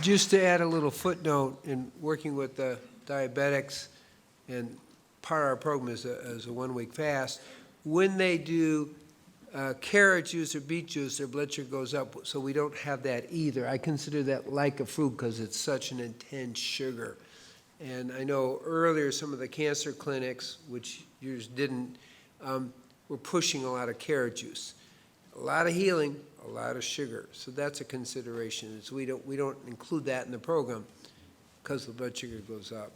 Just to add a little footnote, in working with the diabetics, and part of our program is a one-week fast, when they do carrot juice or beet juice, their blood sugar goes up, so we don't have that either. I consider that like a fruit because it's such an intense sugar. And I know earlier some of the cancer clinics, which yours didn't, were pushing a lot of carrot juice. A lot of healing, a lot of sugar. So that's a consideration. Is we don't include that in the program because the blood sugar goes up.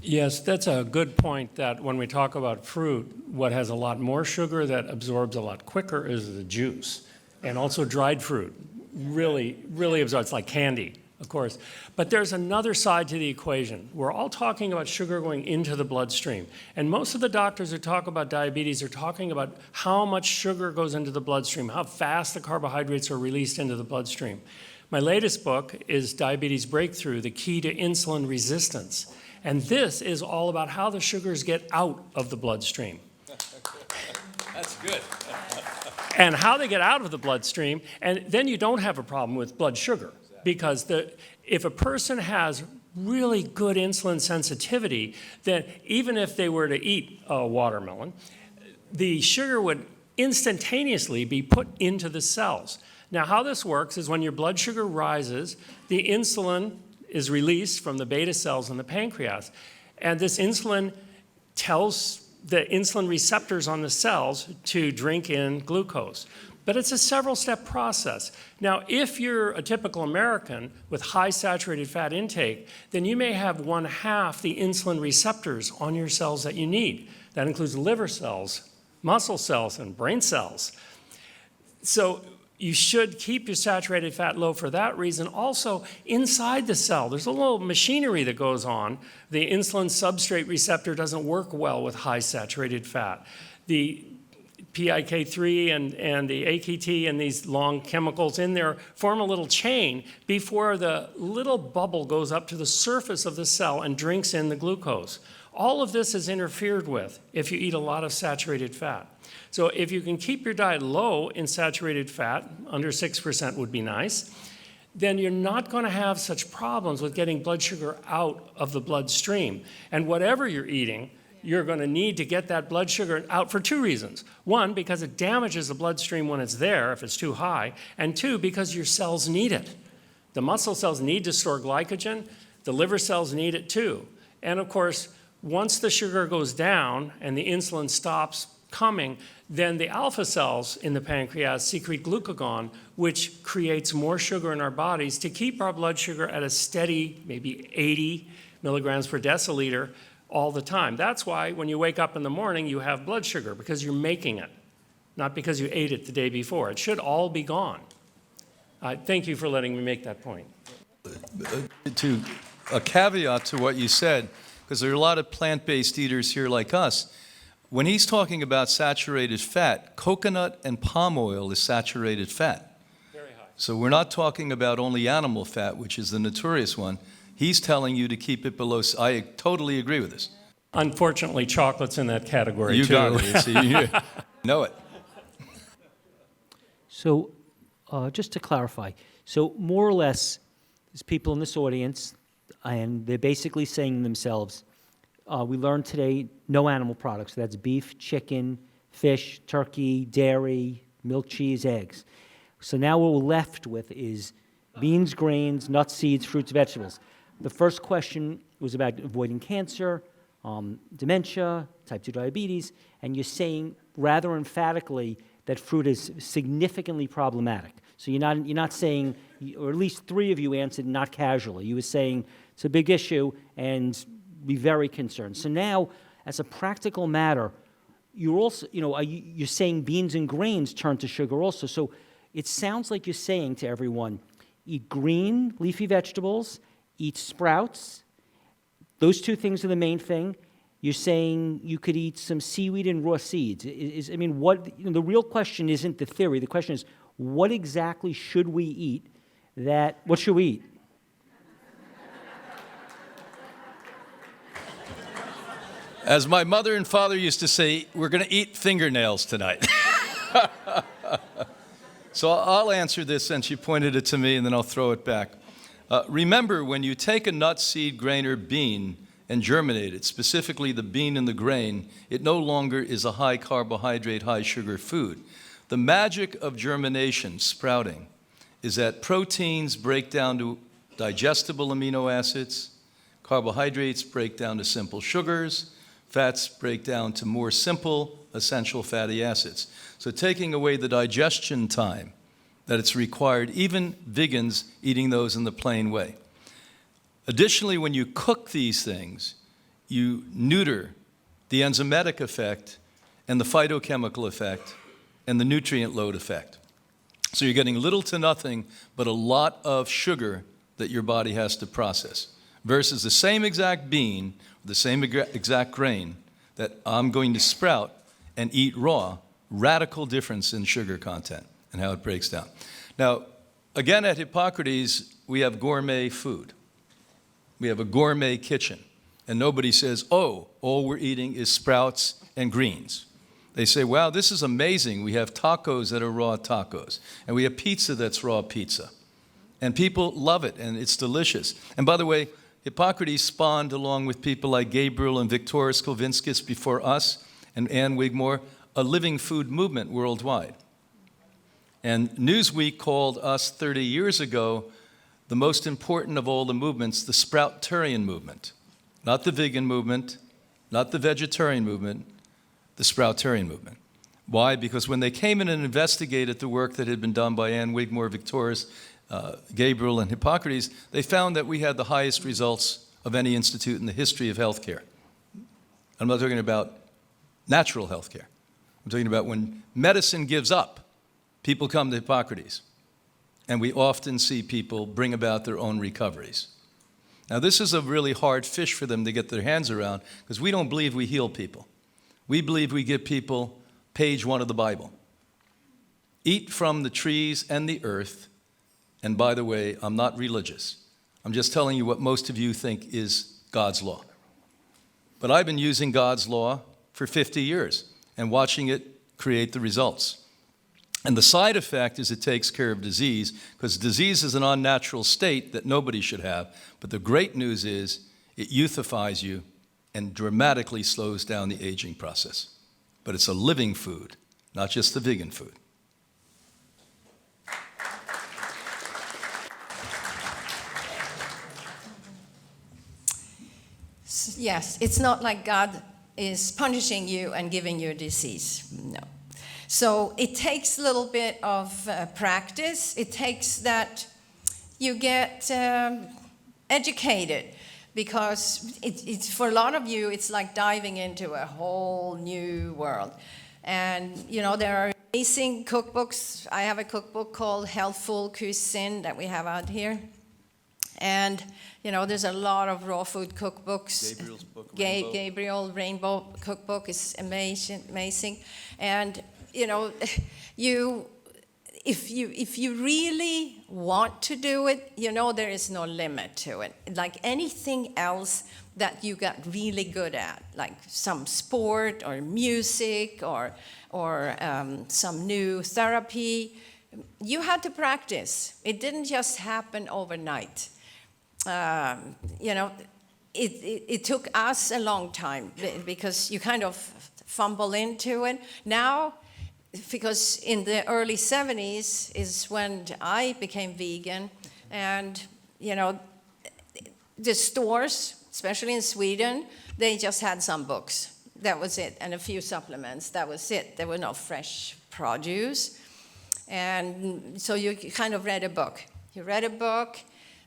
Yes, that's a good point, that when we talk about fruit, what has a lot more sugar that absorbs a lot quicker is the juice. And also dried fruit really absorbs. It's like candy, of course. But there's another side to the equation. We're all talking about sugar going into the bloodstream. And most of the doctors who talk about diabetes are talking about how much sugar goes into the bloodstream, how fast the carbohydrates are released into the bloodstream. My latest book is Diabetes Breakthrough, the Key to Insulin Resistance. And this is all about how the sugars get out of the bloodstream. That's good. And how they get out of the bloodstream, and then you don't have a problem with blood sugar. Because if a person has really good insulin sensitivity, then even if they were to eat a watermelon, the sugar would instantaneously be put into the cells. Now, how this works is when your blood sugar rises, the insulin is released from the beta cells in the pancreas. And this insulin tells the insulin receptors on the cells to drink in glucose. But it's a several-step process. Now, if you're a typical American with high saturated fat intake, then you may have 1/2 the insulin receptors on your cells that you need. That includes liver cells, muscle cells, and brain cells. So you should keep your saturated fat low for that reason. Also, inside the cell, there's a little machinery that goes on. The insulin substrate receptor doesn't work well with high saturated fat. The PIK3 and the AKT and these long chemicals in there form a little chain before the little bubble goes up to the surface of the cell and drinks in the glucose. All of this is interfered with if you eat a lot of saturated fat. So if you can keep your diet low in saturated fat, under 6% would be nice, then you're not going to have such problems with getting blood sugar out of the bloodstream. And whatever you're eating, you're going to need to get that blood sugar out for 2 reasons. 1, because it damages the bloodstream when it's there, if it's too high. And 2, because your cells need it. The muscle cells need to store glycogen. The liver cells need it too. And of course, once the sugar goes down and the insulin stops coming, then the alpha cells in the pancreas secrete glucagon, which creates more sugar in our bodies to keep our blood sugar at a steady, maybe 80 milligrams per deciliter all the time. That's why when you wake up in the morning, you have blood sugar, because you're making it, not because you ate it the day before. It should all be gone. Thank you for letting me make that point. To a caveat to what you said, because there are a lot of plant-based eaters here like us, when he's talking about saturated fat, coconut and palm oil is saturated fat. Very high. So we're not talking about only animal fat, which is the notorious one. He's telling you to keep it below. I totally agree with this. Unfortunately, chocolate's in that category You too. got it. See, you know it. So just to clarify, so more or less, there's people in this audience, and they're basically saying to themselves, we learned today no animal products. So that's beef, chicken, fish, turkey, dairy, milk, cheese, eggs. So now what we're left with is beans, grains, nuts, seeds, fruits, vegetables. The first question was about avoiding cancer, dementia, type 2 diabetes, and you're saying rather emphatically that fruit is significantly problematic. So you're not saying, or at least 3 of you answered not casually. You were saying it's a big issue and be very concerned. So now, as a practical matter, you're also, you're saying beans and grains turn to sugar also. So it sounds like you're saying to everyone, eat green leafy vegetables, eat sprouts. Those 2 things are the main thing. You're saying you could eat some seaweed and raw seeds. The real question isn't the theory. The question is, what exactly should we eat? What should we eat? As my mother and father used to say, we're going to eat fingernails tonight. So I'll answer this since you pointed it to me, and then I'll throw it back. Remember, when you take a nut, seed, grain, or bean and germinate it, specifically the bean and the grain, it no longer is a high carbohydrate, high sugar food. The magic of germination, sprouting, is that proteins break down to digestible amino acids, carbohydrates break down to simple sugars, fats break down to more simple essential fatty acids. So taking away the digestion time that it's required, even vegans eating those in the plain way. Additionally, when you cook these things, you neuter the enzymatic effect and the phytochemical effect and the nutrient load effect. So you're getting little to nothing, but a lot of sugar that your body has to process, versus the same exact bean, the same exact grain that I'm going to sprout and eat raw. Radical difference in sugar content and how it breaks down. Now, again, at Hippocrates, we have gourmet food. We have a gourmet kitchen. And nobody says, oh, all we're eating is sprouts and greens. They say, wow, this is amazing. We have tacos that are raw tacos. And we have pizza that's raw pizza. And people love it, and it's delicious. And by the way, Hippocrates spawned, along with people like Gabriel and Victoras Kulvinskis before us, and Ann Wigmore, a living food movement worldwide. And Newsweek called us 30 years ago the most important of all the movements, the Sproutarian movement. Not the vegan movement, not the vegetarian movement, the Sproutarian movement. Why? Because when they came in and investigated the work that had been done by Ann Wigmore, Victoras, Gabriel, and Hippocrates, they found that we had the highest results of any institute in the history of healthcare. I'm not talking about natural healthcare. I'm talking about when medicine gives up, people come to Hippocrates. And we often see people bring about their own recoveries. Now, this is a really hard fish for them to get their hands around, because we don't believe we heal people. We believe we give people page 1 of the Bible. Eat from the trees and the earth. And by the way, I'm not religious. I'm just telling you what most of you think is God's law. But I've been using God's law for 50 years and watching it create the results. And the side effect is it takes care of disease, because disease is an unnatural state that nobody should have. But the great news is it youthifies you and dramatically slows down the aging process. But it's a living food, not just the vegan food. Yes, it's not like God is punishing you and giving you a disease. No. So it takes a little bit of practice. It takes that you get educated, because it's for a lot of you, it's like diving into a whole new world. And, you know, there are amazing cookbooks. I have a cookbook called Healthful Cuisine that we have out here. And, you know, there's a lot of raw food cookbooks. Gabriel's book, Rainbow. Gabriel Rainbow cookbook is amazing. And, you know, if you really want to do it, you know, there is no limit to it. Like anything else that you got really good at, like some sport or music or some new therapy, you had to practice. It didn't just happen overnight. You know, it took us a long time, because you kind of fumble into it. Now, because in the early 70s is when I became vegan, and, you know, the stores, especially in Sweden, they just had some books. That was it, and a few supplements. That was it. There were no fresh produce. And so you kind of read a book. You read a book.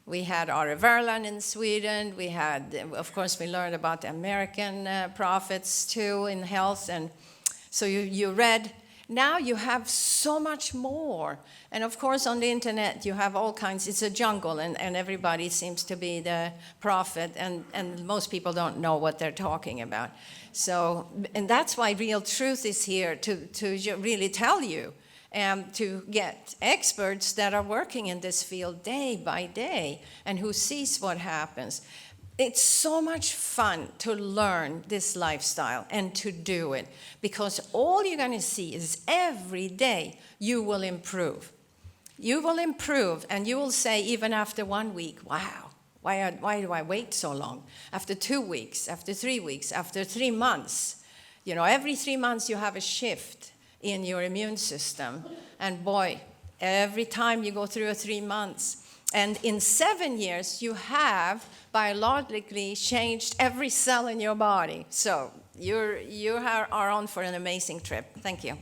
We had Are Verlan in Sweden. We had, of course, we learned about the American prophets too in health. And so you read. Now you have so much more. And of course, on the internet, you have all kinds. It's a jungle, and everybody seems to be the prophet, and most people don't know what they're talking about. So, and that's why Real Truth is here, to really tell you, and to get experts that are working in this field day by day and who sees what happens. It's so much fun to learn this lifestyle and to do it, because all you're going to see is every day you will improve. You will improve, and you will say, even after 1 week, wow, why do I wait so long? After 2 weeks, after 3 weeks, after 3 months. You know, every 3 months you have a shift in your immune system. And boy, every time you go through 3 months, and in 7 years, you have biologically changed every cell in your body. So you are on for an amazing trip. Thank you.